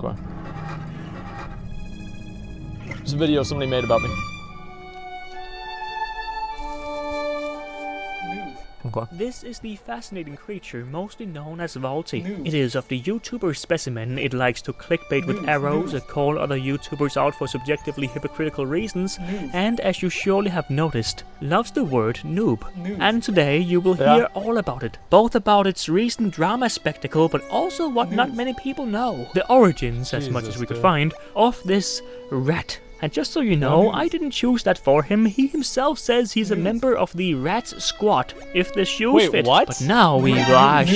Okay. There's a video somebody made about me. Okay. This is the fascinating creature mostly known as Vaulty. It is of the YouTuber specimen. It likes to clickbait with arrows, call other YouTubers out for subjectively hypocritical reasons, and as you surely have noticed, loves the word noob. And today you will hear all about it. Both about its recent drama spectacle, but also what not many people know. The origins, as much as we could find, of this rat. And just so you know, I didn't choose that for him. He himself says he's a member of the Rat Squad, if the shoes fit. What? But now we back.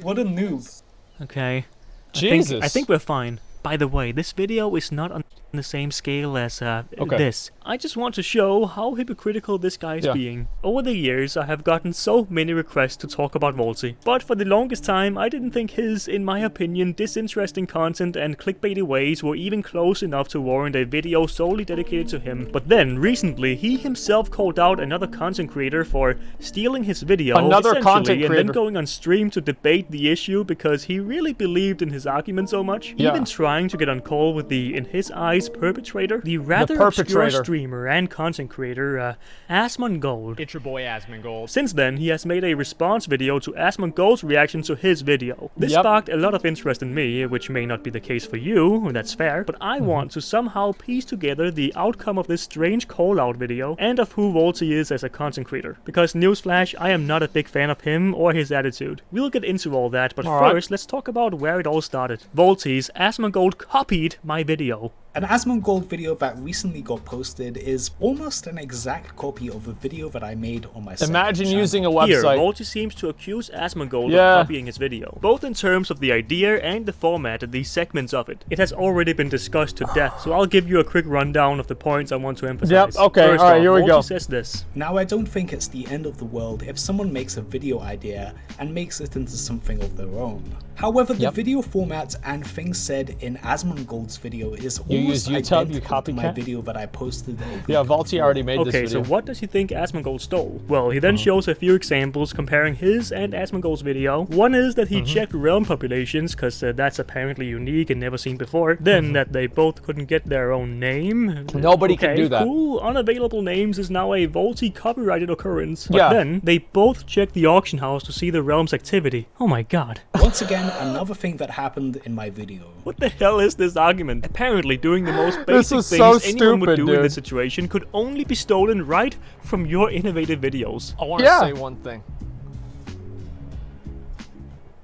What a noob. Okay. Jesus. I think we're fine. By the way, this video is not on the same scale as this. I just want to show how hypocritical this guy is being. Over the years, I have gotten so many requests to talk about Vaulty, but for the longest time, I didn't think his, in my opinion, disinteresting content and clickbaity ways were even close enough to warrant a video solely dedicated to him. But then, recently, he himself called out another content creator for stealing his video, and then going on stream to debate the issue because he really believed in his argument so much. Even trying to get on call with the, in his eyes, perpetrator, the rather obscure streamer and content creator, Asmongold. It's your boy Asmongold. Since then, he has made a response video to Asmongold's reaction to his video. This sparked a lot of interest in me, which may not be the case for you, that's fair, but I want to somehow piece together the outcome of this strange call-out video and of who Vaulty is as a content creator. Because newsflash, I am not a big fan of him or his attitude. We'll get into all that, but first, let's talk about where it all started. Vaulty's Asmongold copied my video. An Asmongold video that recently got posted is almost an exact copy of a video that I made on my Imagine using a website. Here, Vaulty seems to accuse Asmongold of copying his video, both in terms of the idea and the format and the segments of it. It has already been discussed to death, so I'll give you a quick rundown of the points I want to emphasize. Okay, alright, here we go. Vaulty says this. Now, I don't think it's the end of the world if someone makes a video idea and makes it into something of their own. However, the video format and things said in Asmongold's video is almost identical to my video that I posted. Vaulty already made this video. Okay, so what does he think Asmongold stole? Well, he then shows a few examples comparing his and Asmongold's video. One is that he checked realm populations, because that's apparently unique and never seen before. Then that they both couldn't get their own name. Nobody can do that. Cool, unavailable names is now a Vaulty copyrighted occurrence. But then, they both checked the auction house to see the realm's activity. Oh my god. Once again, another thing that happened in my video. What the hell is this argument? Apparently doing the most basic things anyone would do in this situation could only be stolen right from your innovative videos. I want to say one thing.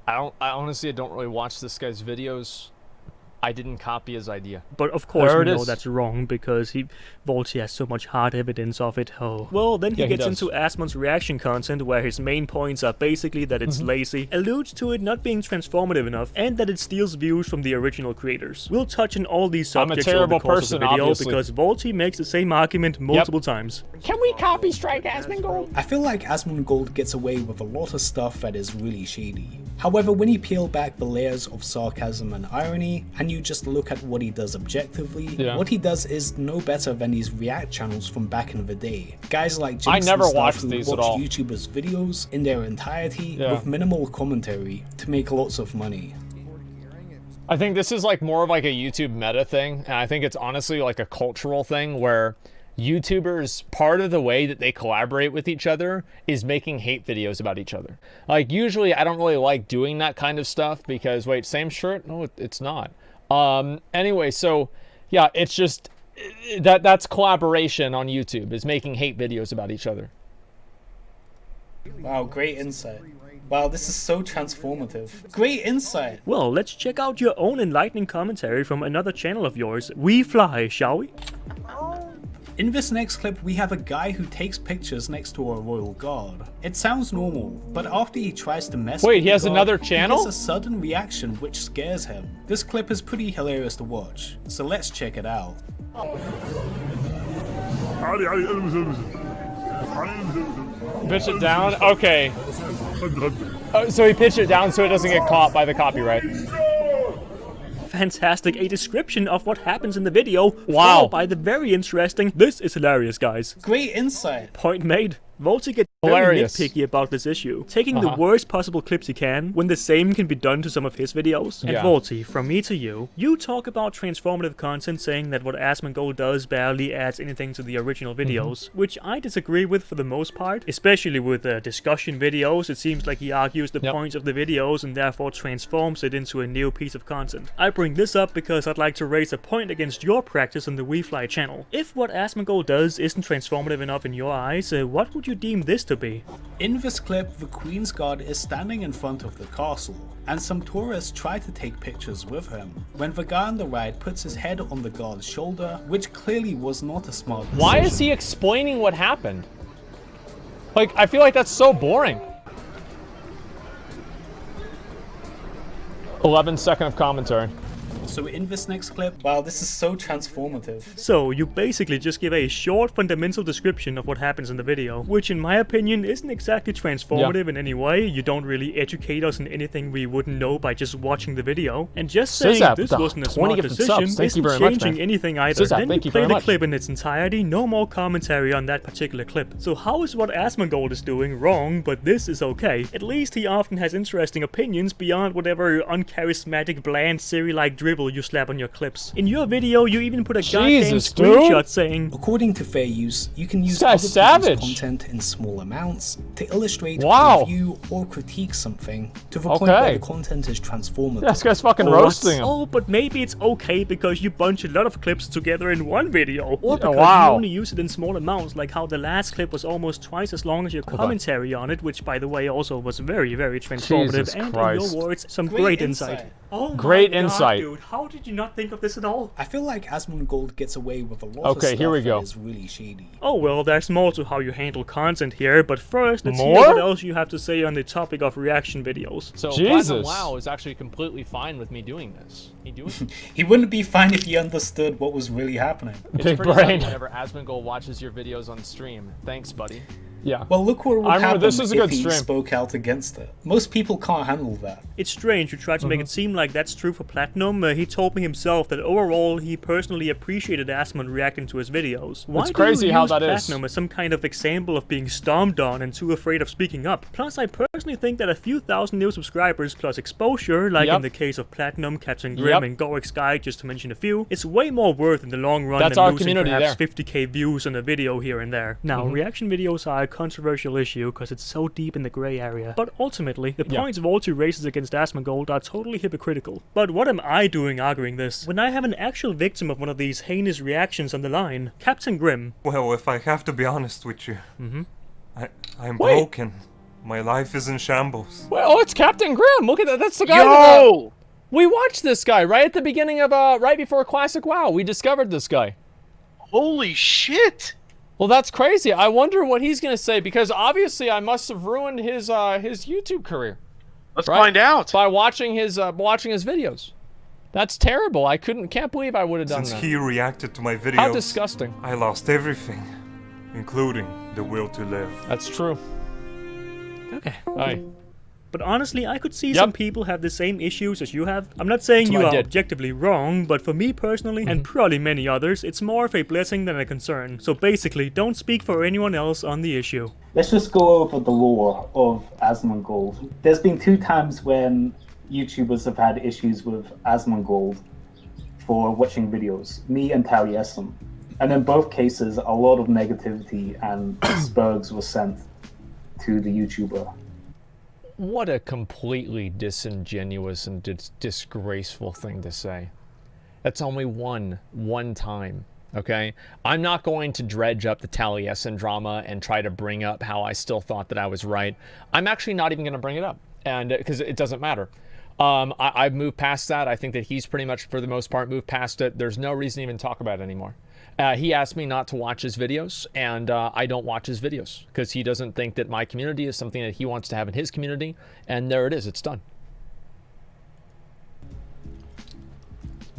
I honestly don't really watch this guy's videos. I didn't copy his idea. But of course we know that's wrong because Vaulty has so much hard evidence of it. Oh. Well, then he gets into Asmon's reaction content where his main points are basically that it's lazy, alludes to it not being transformative enough, and that it steals views from the original creators. We'll touch on all these subjects over the course of the video because Vaulty makes the same argument multiple times. Can we copy strike Asmongold? I feel like Asmongold gets away with a lot of stuff that is really shady. However, when you peel back the layers of sarcasm and irony, and you just look at what he does objectively, what he does is no better than these react channels from back in the day. Guys like Jinx and stuff who watch YouTubers' videos in their entirety with minimal commentary to make lots of money. I think this is like more of like a YouTube meta thing, and I think it's honestly like a cultural thing where YouTubers, part of the way that they collaborate with each other is making hate videos about each other. Like, usually I don't really like doing that kind of stuff because, wait, same shirt? No, it's not. Anyway, so yeah, it's just that's collaboration on YouTube, is making hate videos about each other. Wow, great insight. Wow, this is so transformative. Great insight. Well, let's check out your own enlightening commentary from another channel of yours. We fly, shall we? In this next clip, we have a guy who takes pictures next to a royal guard. It sounds normal, but after he tries to mess with he has another channel? He gets a sudden reaction which scares him. This clip is pretty hilarious to watch, so let's check it out. Pitch it down? Okay. So he pitched it down so it doesn't get caught by the copyright. Fantastic, a description of what happens in the video. Wow. By the very interesting, this is hilarious, guys. Great insight. Point made. Vaulty gets Hilarious. very nitpicky about this issue, taking the worst possible clips he can when the same can be done to some of his videos. And Vaulty, from me to you, you talk about transformative content, saying that what Asmongold does barely adds anything to the original videos, which I disagree with for the most part, especially with discussion videos. It seems like he argues the points of the videos and therefore transforms it into a new piece of content. I bring this up because I'd like to raise a point against your practice on the WeFly channel. If what Asmongold does isn't transformative enough in your eyes, what would you deem this to be? In this clip, the Queen's Guard is standing in front of the castle, and some tourists try to take pictures with him, when the guy on the right puts his head on the guard's shoulder, which clearly was not a smart decision. Why is he explaining what happened? Like, I feel like that's so boring. 11 second of commentary. So in this next clip, wow, this is so transformative. So, you basically just give a short fundamental description of what happens in the video, which in my opinion isn't exactly transformative in any way. You don't really educate us in anything we wouldn't know by just watching the video. And just saying this wasn't a smart decision isn't changing anything either. Then you play the clip in its entirety, no more commentary on that particular clip. So how is what Asmongold is doing wrong, but this is okay? At least he often has interesting opinions beyond whatever uncharismatic, bland, Siri-like dribble you slap on your clips. In your video, you even put a goddamn screenshot saying, according to fair use, you can use other people's content in small amounts to illustrate, review, or critique something to the point where the content is transformative. This guy's fucking roasting him. Oh, but maybe it's okay because you bunch a lot of clips together in one video, or because you only use it in small amounts, like how the last clip was almost twice as long as your commentary on it, which by the way also was very, very transformative, and in your words, some great insight. Oh great my God, insight. Dude, how did you not think of this at all? I feel like Asmongold gets away with a lot of stuff that is really shady. Oh well, there's more to how you handle content here, but first, let's hear what else you have to say on the topic of reaction videos. So Platinum WoW is actually completely fine with me doing this. He wouldn't be fine if he understood what was really happening. Big brain. Whenever Asmongold watches your videos on stream. Thanks, buddy. Yeah. Well, look what would happen if he spoke out against it. Most people can't handle that. It's strange you try to make it seem like that's true for Platinum. He told me himself that overall he personally appreciated Asmon reacting to his videos. Why it's crazy do you how use that Platinum as some kind of example of being stomped on and too afraid of speaking up? Plus, I personally think that a few thousand new subscribers plus exposure, like in the case of Platinum, Captain Grimm, and Gorix Guy, just to mention a few, it's way more worth in the long run than losing perhaps 50k views on a video here and there. Now, reaction videos are a controversial issue because it's so deep in the grey area, but ultimately, the points Vaulty raises against Asmongold are totally hypocritical. But what am I doing arguing this, when I have an actual victim of one of these heinous reactions on the line? Captain Grimm. Well, if I have to be honest with you, I'm broken. My life is in shambles. Well, it's Captain Grimm. Look at that. That's the guy. We watched this guy right at the beginning of, right before Classic WoW. We discovered this guy. Holy shit! Well, that's crazy. I wonder what he's gonna say, because obviously I must have ruined his YouTube career. Let's find out by watching his videos. That's terrible. I can't believe I would have done that. Since he reacted to my videos, how disgusting! I lost everything, including the will to live. That's true. Okay. Aye. But honestly, I could see some people have the same issues as you have. I'm not saying you are objectively wrong, but for me personally, and probably many others, it's more of a blessing than a concern. So basically, don't speak for anyone else on the issue. Let's just go over the lore of Asmongold. There's been 2 times when YouTubers have had issues with Asmongold for watching videos, me and Taliesin. And in both cases, a lot of negativity and spurgs were sent to the YouTuber. What a completely disingenuous and disgraceful thing to say. That's only one time, okay? I'm not going to dredge up the Taliesin drama and try to bring up how I still thought that I was right. I'm actually not even going to bring it up, and because it doesn't matter. I've moved past that. I think that he's pretty much, for the most part, moved past it. There's no reason to even talk about it anymore. He asked me not to watch his videos, and I don't watch his videos because he doesn't think that my community is something that he wants to have in his community, and there it is. It's done.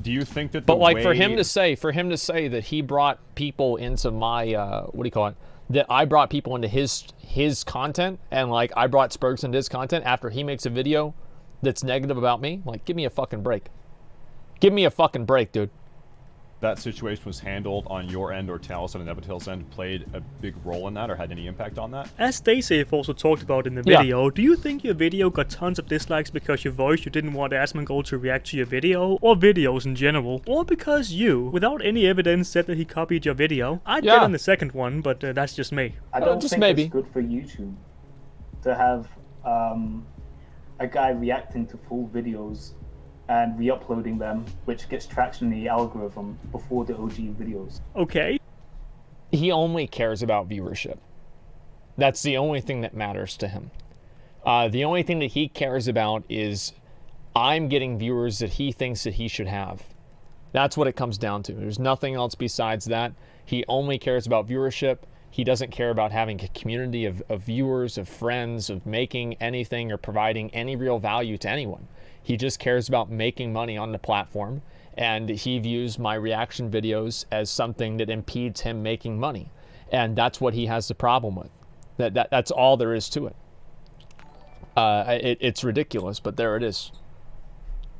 Do you think that? But like for him to say that he brought people into my what do you call it? That I brought people into his content, and like I brought Spurgs into his content after he makes a video that's negative about me. Like, give me a fucking break. Give me a fucking break, dude. that situation was handled on your end or Taliesin and Nevatil's end played a big role in that or had any impact on that? As Daysave also talked about in the video, do you think your video got tons of dislikes because your voice you didn't want Asmongold to react to your video, or videos in general, or because you, without any evidence, said that he copied your video? I'd bet on the second one, but that's just me. I don't think it's good for YouTube to have a guy reacting to full videos and re-uploading them, which gets traction in the algorithm before the OG videos. Okay. He only cares about viewership. That's the only thing that matters to him. The only thing that he cares about is I'm getting viewers that he thinks that he should have. That's what it comes down to. There's nothing else besides that. He only cares about viewership. He doesn't care about having a community of viewers, of friends, of making anything or providing any real value to anyone. He just cares about making money on the platform, and he views my reaction videos as something that impedes him making money. And that's what he has the problem with. That's all there is to it. It's ridiculous, but there it is.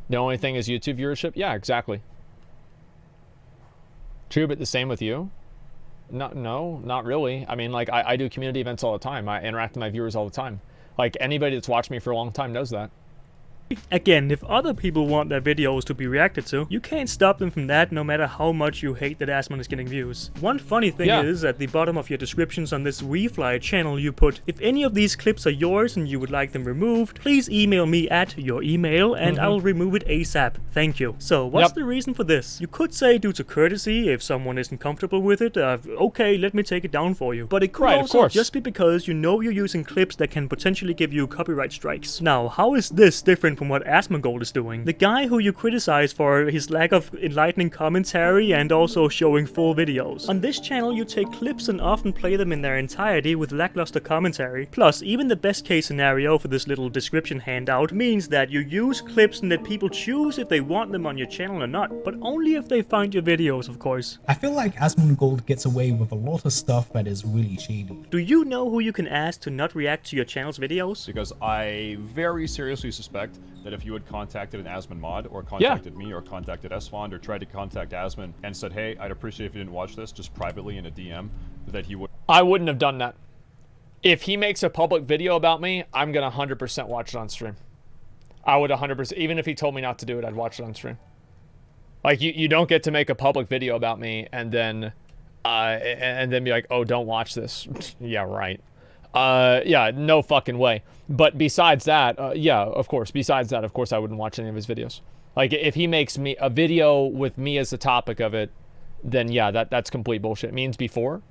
The only thing is YouTube viewership? Yeah, exactly. True, but the same with you? No, not really. I mean, like, I do community events all the time. I interact with my viewers all the time. Like, anybody that's watched me for a long time knows that. Again, if other people want their videos to be reacted to, you can't stop them from that no matter how much you hate that Asmon is getting views. One funny thing is, at the bottom of your descriptions on this WeFly channel you put, if any of these clips are yours and you would like them removed, please email me at your email and I'll remove it ASAP. Thank you. So, what's the reason for this? You could say due to courtesy, if someone isn't comfortable with it, okay, let me take it down for you. But it could also just be because you know you're using clips that can potentially give you copyright strikes. Now, how is this different from what Asmongold is doing? The guy who you criticize for his lack of enlightening commentary and also showing full videos. On this channel you take clips and often play them in their entirety with lackluster commentary. Plus, even the best case scenario for this little description handout means that you use clips and that people choose if they want them on your channel or not, but only if they find your videos, of course. I feel like Asmongold gets away with a lot of stuff that is really shady. Do you know who you can ask to not react to your channel's videos? Because I very seriously suspect that if you had contacted an Asmon mod, or contacted me, or contacted Esfond, or tried to contact Asmon and said, hey, I'd appreciate if you didn't watch this, just privately in a DM, that he would... I wouldn't have done that. If he makes a public video about me, I'm gonna 100% watch it on stream. I would 100%, even if he told me not to do it, I'd watch it on stream. Like, you don't get to make a public video about me and then be like, oh, don't watch this. Yeah, right. Yeah, no fucking way. But besides that, yeah, of course. Besides that, of course, I wouldn't watch any of his videos. Like, if he makes me a video with me as the topic of it, then yeah, that's complete bullshit. It means before.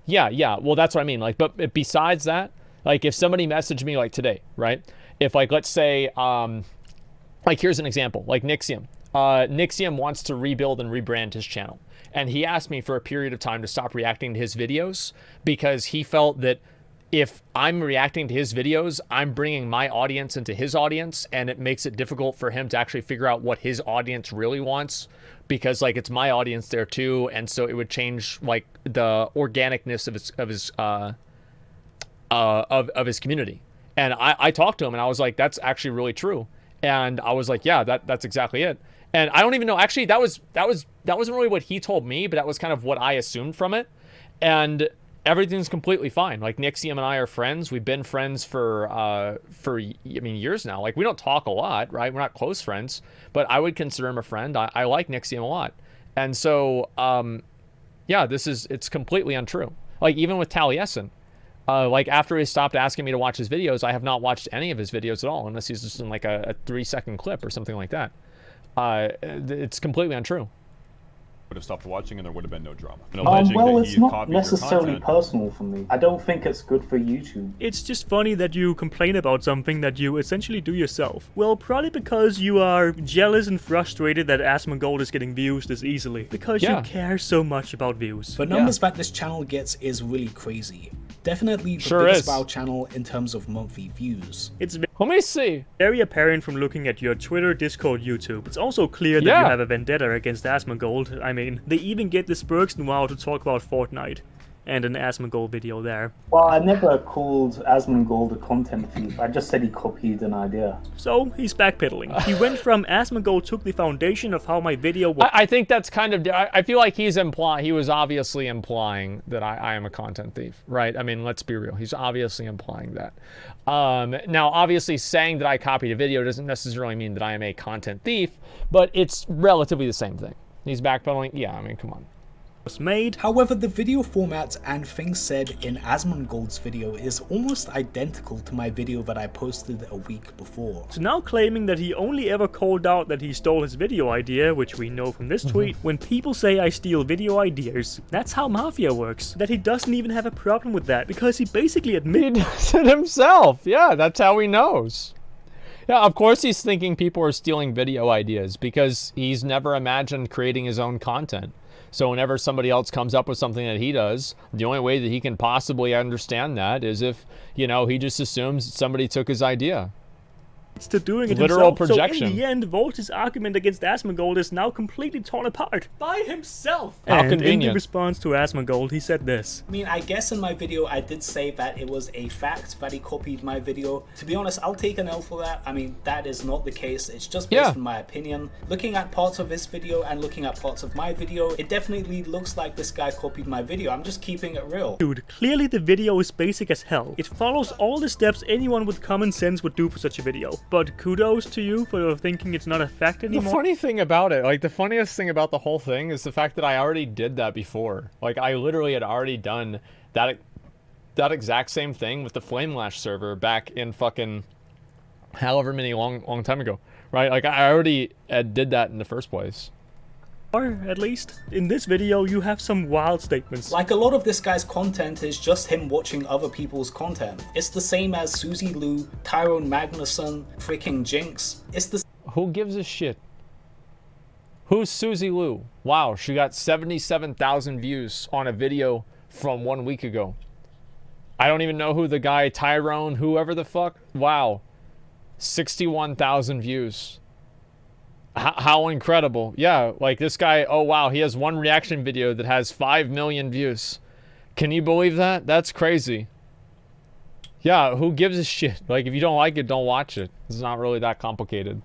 Yeah. Well, that's what I mean. Like, but besides that, like, if somebody messaged me like today, right? If, like, let's say, like, here's an example, like Nixium. Nixium wants to rebuild and rebrand his channel, and he asked me for a period of time to stop reacting to his videos because he felt that if I'm reacting to his videos, I'm bringing my audience into his audience, and it makes it difficult for him to actually figure out what his audience really wants, because, like, it's my audience there too, and so it would change, like, the organicness of his community. And I talked to him, and I was like, that's actually really true. And I was like, yeah, that's exactly it. And I don't even know, actually, that wasn't really what he told me, but that was kind of what I assumed from it. And everything's completely fine. Like, Nixium and I are friends. We've been friends for I mean, years now. Like, we don't talk a lot, right? We're not close friends, but I would consider him a friend. I like Nixium a lot. And so, yeah, it's completely untrue. Like, even with Taliesin, like, after he stopped asking me to watch his videos, I have not watched any of his videos at all, unless he's just in, like, a 3-second clip or something like that. It's completely untrue. Would have stopped watching and there would have been no drama. Well, it's not necessarily personal for me. I don't think it's good for YouTube. It's just funny that you complain about something that you essentially do yourself. Well, probably because you are jealous and frustrated that Asmongold is getting views this easily. Because you care so much about views. The numbers that this channel gets is really crazy. Definitely the biggest WoW channel in terms of monthly views. It's let me see. Very apparent from looking at your Twitter, Discord, YouTube. It's also clear that you have a vendetta against Asmongold. I mean, they even get the Spurks and WoW to talk about Fortnite. and an Asmongold video there. Well, I never called Asmongold a content thief. I just said he copied an idea. So he's backpedaling. He went from Asmongold took the foundation of how my video was. I think that's kind of... I feel like he was obviously implying that I am a content thief, right? I mean, let's be real. He's obviously implying that. Now, obviously, saying that I copied a video doesn't necessarily mean that I am a content thief, but it's relatively the same thing. He's backpedaling. Yeah, I mean, come on. Was made. However, the video format and things said in Asmongold's video is almost identical to my video that I posted a week before. So now claiming that he only ever called out that he stole his video idea, which we know from this tweet, when people say I steal video ideas, that's how Mafia works. That he doesn't even have a problem with that, because he basically admitted He does it himself. Yeah, that's how he knows. Yeah, of course he's thinking people are stealing video ideas, because he's never imagined creating his own content. So whenever somebody else comes up with something that he does, the only way that he can possibly understand that is if, you know, he just assumes somebody took his idea. to doing it Literal himself. projection. So in the end, Vaulty's argument against Asmongold is now completely torn apart by himself. How And convenient. in response to Asmongold, he said this. I mean, I guess in my video I did say that it was a fact that he copied my video. To be honest, I'll take an L for that. I mean, that is not the case. It's just based on my opinion. Looking at parts of this video and looking at parts of my video, it definitely looks like this guy copied my video. I'm just keeping it real. Dude, clearly the video is basic as hell. It follows all the steps anyone with common sense would do for such a video. But kudos to you for thinking it's not a fact anymore. The funny thing about it, like the funniest thing about the whole thing is the fact that I already did that before. Like I literally had already done that exact same thing with the Flamelash server back in fucking however many long time ago, right? Like I already did that in the first place. Or, at least, in this video you have some wild statements. Like a lot of this guy's content is just him watching other people's content. It's the same as Susie Lou, Tyrone Magnuson, freaking Jinx. It's the Who gives a shit? Who's Susie Lou? Wow, she got 77,000 views on a video from 1 week ago. I don't even know who the guy, Tyrone, whoever the fuck. Wow, 61,000 views. How incredible. Yeah, like this guy, oh wow, he has one reaction video that has 5 million views. Can you believe that? That's crazy. Yeah, who gives a shit? Like, if you don't like it, don't watch it. It's not really that complicated.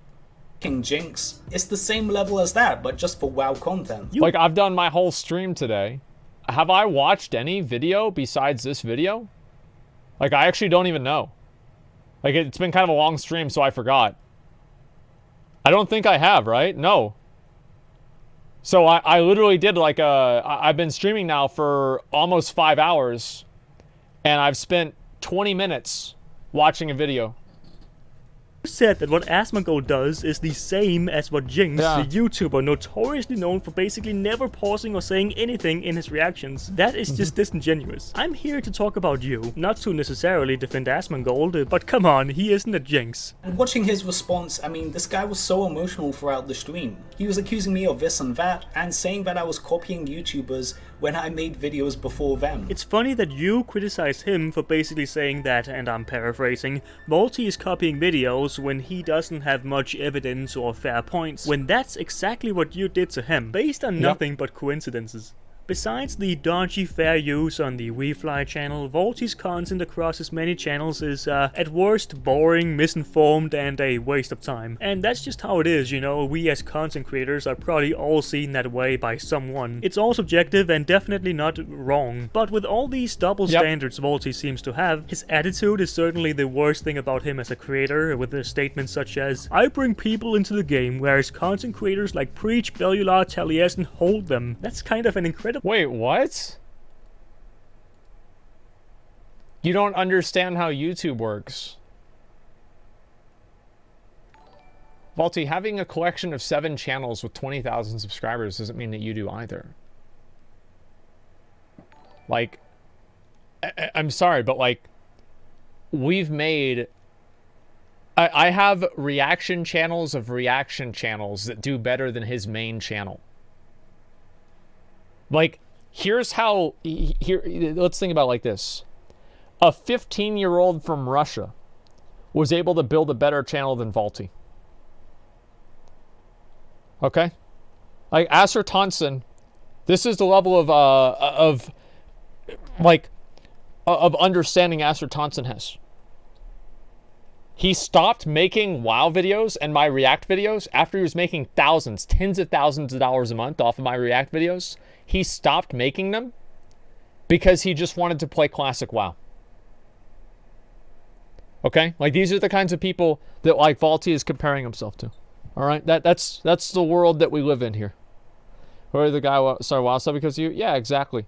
Jinx. It's the same level as that, but just for WoW content. Like, I've done my whole stream today. Have I watched any video besides this video? Like, I actually don't even know. Like, it's been kind of a long stream, so I forgot. I don't think I have, right? No. So I literally did like I've been streaming now for almost 5 hours, and I've spent 20 minutes watching a video. Said that what Asmongold does is the same as what Jinx, the YouTuber notoriously known for basically never pausing or saying anything in his reactions. That is just disingenuous. I'm here to talk about you, not to necessarily defend Asmongold, but come on, he isn't a Jinx. And watching his response, I mean, this guy was so emotional throughout the stream. He was accusing me of this and that, and saying that I was copying YouTubers when I made videos before them. It's funny that you criticize him for basically saying that, and I'm paraphrasing, Vaulty is copying videos when he doesn't have much evidence or fair points, when that's exactly what you did to him, based on nothing but coincidences. Besides the dodgy fair use on the WeFly channel, Vaulty's content across his many channels is, at worst, boring, misinformed, and a waste of time. And that's just how it is, you know, we as content creators are probably all seen that way by someone. It's all subjective and definitely not wrong. But with all these double standards Vaulty seems to have, his attitude is certainly the worst thing about him as a creator, with a statement such as, I bring people into the game, whereas content creators like Preach, Bellular, Taliesin hold them. That's kind of an incredible... Wait, what? You don't understand how YouTube works. Vaulty, having a collection of 7 channels with 20,000 subscribers doesn't mean that you do either. Like, I'm sorry, but like, we've made... I have reaction channels of reaction channels that do better than his main channel. Like, here's how, let's think about it like this. A 15-year-old from Russia was able to build a better channel than Vaulty. Okay? Like, Asher Thompson, this is the level of like, of understanding Asher Thompson has. He stopped making WoW videos and my React videos after he was making thousands, tens of thousands of dollars a month off of my React videos. He stopped making them because he just wanted to play classic WoW. Okay? Like, these are the kinds of people that, like, Vaulty is comparing himself to. All right? That's the world that we live in here. Or the guy started WoW stuff because you... Yeah, exactly.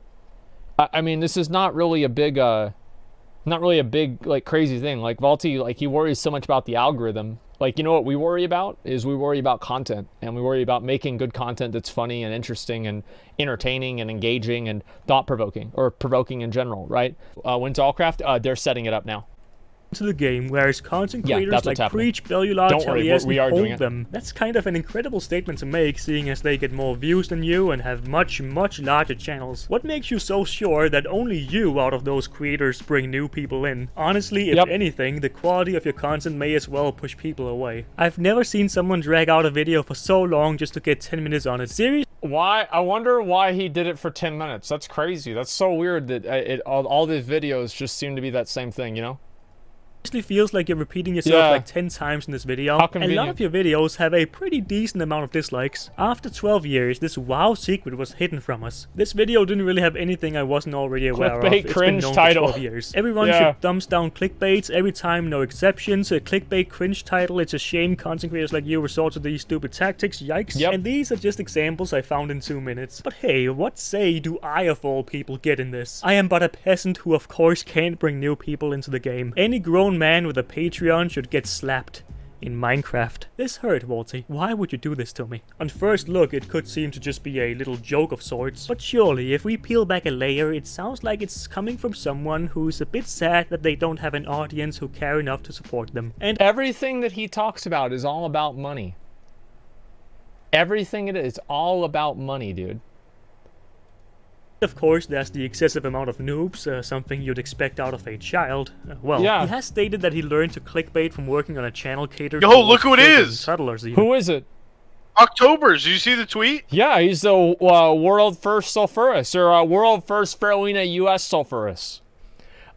I mean, this is not really a big... not really a big, like, crazy thing. Like, Vaulty, like, he worries so much about the algorithm. Like, you know what we worry about? Is we worry about content. And we worry about making good content that's funny and interesting and entertaining and engaging and thought-provoking. Or provoking in general, right? When's Allcraft? They're setting it up now. To the game, whereas content creators that's like happening. Preach, Bellula, Don't worry, we are doing hold it. them. That's kind of an incredible statement to make, seeing as they get more views than you and have much, much larger channels. What makes you so sure that only you out of those creators bring new people in? Honestly, if anything, the quality of your content may as well push people away. I've never seen someone drag out a video for so long just to get 10 minutes on it. Seriously? Why? I wonder why he did it for 10 minutes. That's crazy. That's so weird that all these videos just seem to be that same thing, you know? Honestly feels like you're repeating yourself like 10 times in this video. How A convenient. lot of your videos have a pretty decent amount of dislikes. After 12 years, this WoW secret was hidden from us. This video didn't really have anything I wasn't already aware of. Clickbait It's cringe been known title. for 12 years. Everyone Yeah. should thumbs down clickbaits every time, no exceptions. A clickbait cringe title, it's a shame content creators like you resort to these stupid tactics, yikes. Yep. And these are just examples I found in 2 minutes. But hey, what say do I of all people get in this? I am but a peasant who of course can't bring new people into the game. Any grown man with a Patreon should get slapped in Minecraft. This hurt, Vaulty. Why would you do this to me? On first look, it could seem to just be a little joke of sorts, but surely, if we peel back a layer, it sounds like it's coming from someone who's a bit sad that they don't have an audience who care enough to support them. And Everything that he talks about is all about money. Everything it is all about money, dude. of course, there's the excessive amount of noobs, something you'd expect out of a child. Well, Yeah. he has stated that he learned to clickbait from working on a channel catered Yo, look who it children and is! toddlers even. Who is it? October's. Did you see the tweet? Yeah, he's the world first sulfurous, or world first Farolina US sulfurous.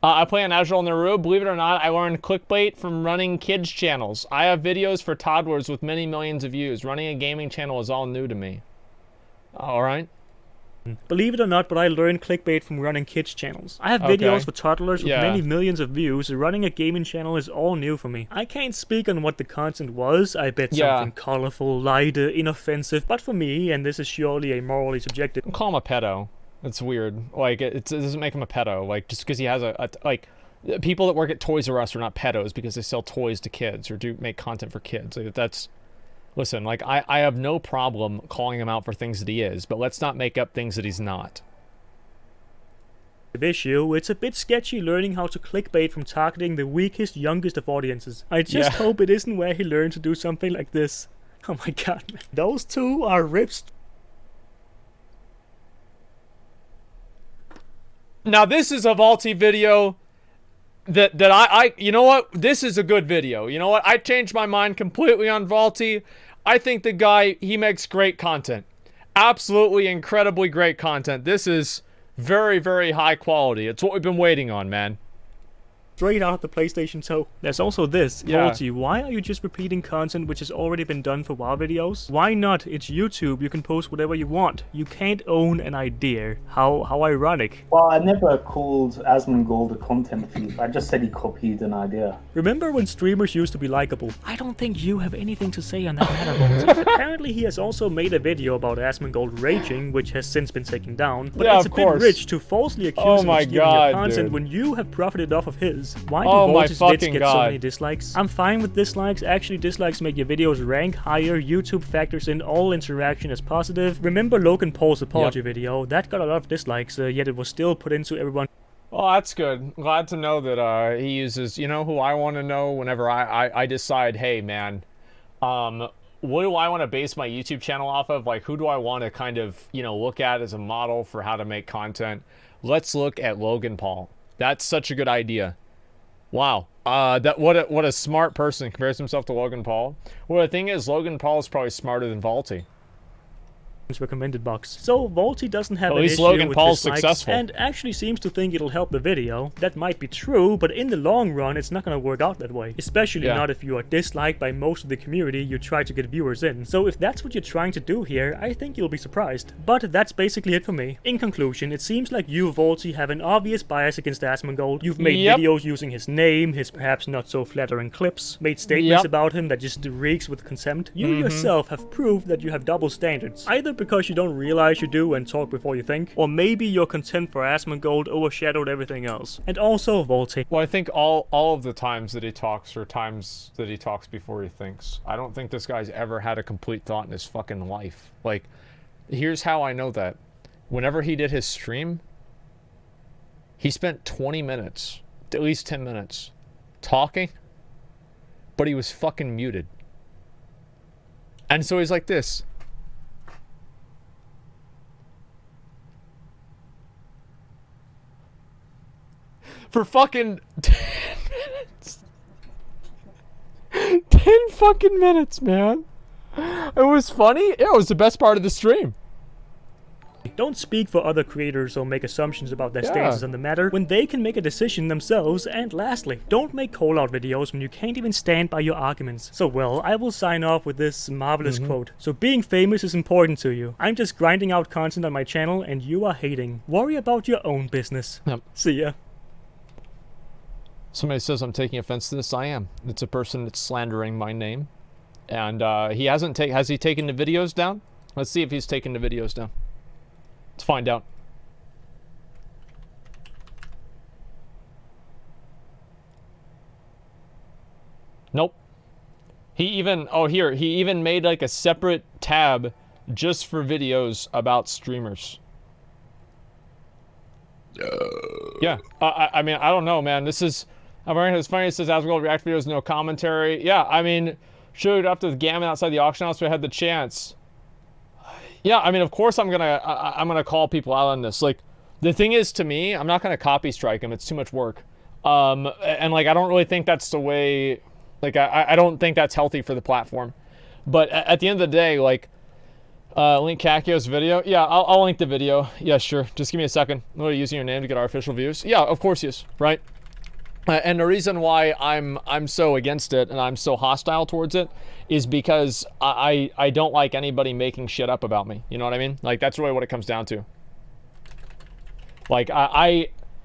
I play on Azure Naru. Believe it or not, I learned clickbait from running kids channels. I have videos for toddlers with many millions of views. Running a gaming channel is all new to me. Alright. Believe it or not, but I learned clickbait from running kids channels. I have Okay. videos for toddlers with Yeah. many millions of views. Running a gaming channel is all new for me. I can't speak on what the content was. I bet Yeah. something colorful, light, inoffensive. But for me, and this is surely a morally subjective... Don't call him a pedo. It's weird. Like, it doesn't make him a pedo. Like, just because he has like, people that work at Toys R Us are not pedos because they sell toys to kids or do make content for kids. Like, that's... Listen, like, I have no problem calling him out for things that he is, but let's not make up things that he's not. issue. It's a bit sketchy learning how to clickbait from targeting the weakest, youngest of audiences. I just hope it isn't where he learned to do something like this. Oh my god, man. Those two are rips. Now, this is a Vaulty video that I you know what? This is a good video. You know what? I changed my mind completely on Vaulty. I think the guy, he makes great content. Absolutely incredibly great content. This is very, very high quality. It's what we've been waiting on, man. Straight out of the PlayStation 2. There's also this. Yeah. Vaulty, why are you just repeating content which has already been done for WoW videos? Why not? It's YouTube. You can post whatever you want. You can't own an idea. How ironic. Well, I never called Asmongold a content thief. I just said he copied an idea. Remember when streamers used to be likable? I don't think you have anything to say on that matter, Vaulty. Apparently he has also made a video about Asmongold raging, which has since been taken down. But Yeah, it's a of bit course. rich to falsely accuse Oh him my of stealing God, your content dude. when you have profited off of his. Why do Oh my Vaulty's vids fucking get so God. many dislikes? I'm fine with dislikes. Actually, dislikes make your videos rank higher. YouTube factors in all interaction as positive. Remember Logan Paul's apology video? That got a lot of dislikes, yet it was still put into everyone. Well, that's good. Glad to know that he uses, you know who I want to know whenever I decide, hey, man, what do I want to base my YouTube channel off of? Like, who do I want to kind of, you know, look at as a model for how to make content? Let's look at Logan Paul. That's such a good idea. Wow. What a smart person compares himself to Logan Paul. Well, the thing is, Logan Paul is probably smarter than Vaulty. recommended box. So Vaulty doesn't have at an least issue Logan with Paul's dislikes successful. and actually seems to think it'll help the video. That might be true, but in the long run it's not gonna work out that way. Especially not if you are disliked by most of the community you try to get viewers in. So if that's what you're trying to do here, I think you'll be surprised. But that's basically it for me. In conclusion, it seems like you, Vaulty, have an obvious bias against Asmongold. You've made videos using his name, his perhaps not so flattering clips, made statements about him that just reeks with contempt. You yourself have proved that you have double standards, either because you don't realize you do and talk before you think, or maybe your contempt for Asmongold overshadowed everything else. And also, Vaulty. Well, I think all of the times that he talks are times that he talks before he thinks. I don't think this guy's ever had a complete thought in his fucking life. Like, here's how I know that. Whenever he did his stream, he spent 20 minutes, at least 10 minutes, talking, but he was fucking muted. And so he's like this. For fucking 10 minutes. 10 fucking minutes, man. It was funny. Yeah, it was the best part of the stream. Don't speak for other creators or make assumptions about their stances on the matter when they can make a decision themselves. And lastly, don't make call-out videos when you can't even stand by your arguments. So well, I will sign off with this marvelous quote. So being famous is important to you. I'm just grinding out content on my channel and you are hating. Worry about your own business. See ya. Somebody says I'm taking offense to this. I am. It's a person that's slandering my name. And he hasn't has he taken the videos down? Let's see if he's taken the videos down. Let's find out. Nope. He even, he even made like a separate tab just for videos about streamers. Yeah, I mean, I don't know, man. This is, it's funny, it says Asmongold react videos, no commentary. Yeah, I mean, showed up to the gammon outside the auction house, we had the chance. Yeah, I mean, of course I'm gonna call people out on this. Like, the thing is, to me, I'm not gonna copy strike him. It's too much work. And like, I don't really think that's the way. Like, I don't think that's healthy for the platform. But at the end of the day, like, link Kakio's video. Yeah, I'll link the video. Yeah, sure. Just give me a second. What, are you using your name to get our official views? Yeah, of course he is. Right. And the reason why I'm so against it and I'm so hostile towards it is because I don't like anybody making shit up about me. You know what I mean? Like, that's really what it comes down to. Like,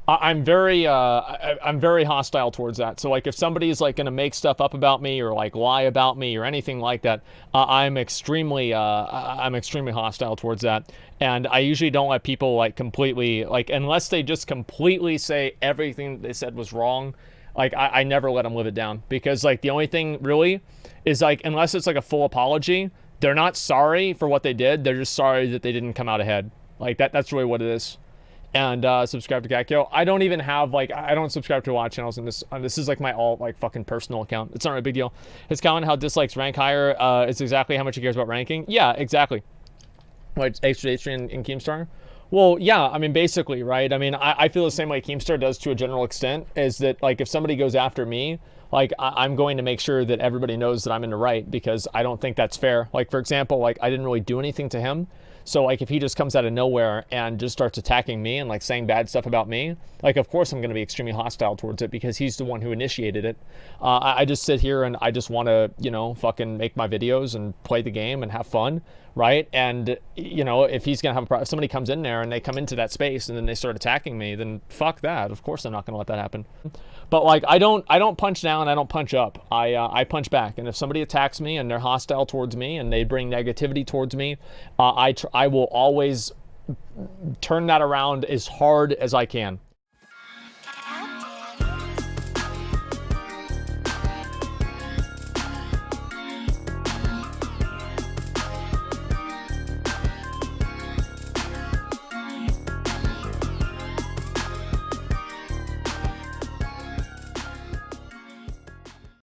I'm very hostile towards that. So like, if somebody's like gonna make stuff up about me or like lie about me or anything like that, I'm extremely hostile towards that. And I usually don't let people like completely, like, unless they just completely say everything they said was wrong, like I never let them live it down. Because like, the only thing really is like, unless it's like a full apology, they're not sorry for what they did, they're just sorry that they didn't come out ahead. Like, that's really what it is. And subscribe to Kakio. I don't even have, like, I don't subscribe to a lot of channels, and this is like my all, like, fucking personal account. It's not a big deal. His comment how dislikes rank higher is exactly how much he cares about ranking. Yeah, exactly. Like H3 and Keemstar. Well, yeah, I mean, basically, right? I mean, I feel the same way Keemstar does to a general extent, is that, like, if somebody goes after me, like, I'm going to make sure that everybody knows that I'm in the right, because I don't think that's fair. Like, for example, like, I didn't really do anything to him. So, like, if he just comes out of nowhere and just starts attacking me and, like, saying bad stuff about me, like, of course I'm going to be extremely hostile towards it because he's the one who initiated it. I just sit here and I just want to, you know, fucking make my videos and play the game and have fun, right? And, you know, if he's going to have a problem, if somebody comes in there and they come into that space and then they start attacking me, then fuck that. Of course I'm not going to let that happen. But, like, I don't punch down, I don't punch up. I punch back. And if somebody attacks me and they're hostile towards me and they bring negativity towards me, I will always turn that around as hard as I can.